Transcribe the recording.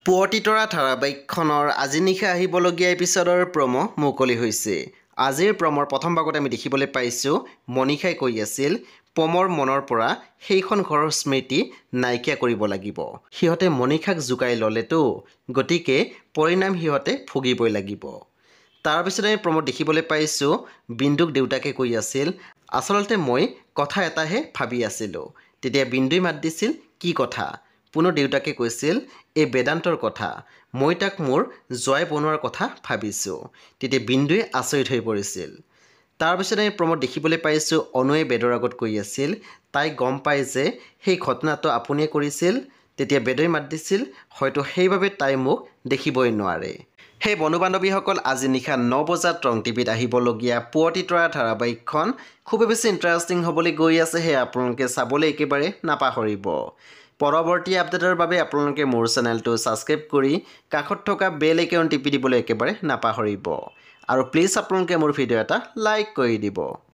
পুৱতিতৰা ধাৰাবাহিকখনৰ আজি নিশা আহিবলগীয়া এপিছডৰ প্ৰমো মুকলি হৈছে। আজিৰ প্ৰমৰ প্ৰথম ভাগত আমি দেখিবলৈ পাইছোঁ মনিষাই কৈ আছিল পমৰ মনৰ পৰা সেইখন ঘৰৰ স্মৃতি নাইকিয়া কৰিব লাগিব। সিহঁতে মনিষাক জোকাই ল'লেতো, গতিকে পৰিণাম সিহঁতে ভুগিবই লাগিব। তাৰপিছত আমি প্ৰমত দেখিবলৈ পাইছোঁ বিন্দুক দেউতাকে কৈ আছিল আচলতে মই কথা এটাহে ভাবি আছিলোঁ। তেতিয়া বিন্দুই মাত দিছিল কি কথা? পুনৰ দেউতাকে কৈছিল এই বেদান্তৰ কথা। মই তাক মোৰ জোৱাই বনোৱাৰ কথা ভাবিছোঁ। তেতিয়া বিন্দুৱে আচৰিত হৈ পৰিছিল। তাৰপিছত আমি প্ৰমত দেখিবলৈ পাইছোঁ অনুৱে বেদৰ আগত কৈ আছিল তাই গম পায় যে সেই ঘটনাটো আপুনিয়ে কৰিছিল। তেতিয়া বেদই মাত দিছিল হয়তো সেইবাবে তাই মোক দেখিবই নোৱাৰে। সেই বন্ধু বান্ধৱীসকল আজি নিশা 9 বজাত ৰং টিভিত আহিবলগীয়া পুৱতিতৰা ধাৰাবাহিকখন খুবেই বেছি ইণ্টাৰেষ্টিং হ'বলৈ গৈ আছে। সেয়া আপোনালোকে চাবলৈ একেবাৰে নাপাহৰিব। পৰৱৰ্তী আপডেটৰ বাবে আপোনালোকে মোৰ চেনেলটো ছাবস্ক্ৰাইব কৰি কাষত থকা বেল আইকন টিপি দিবলৈ একেবাৰে নাপাহৰিব। আৰু প্লিজ আপোনালোকে মোৰ ভিডিঅ' এটা লাইক কৰি দিব।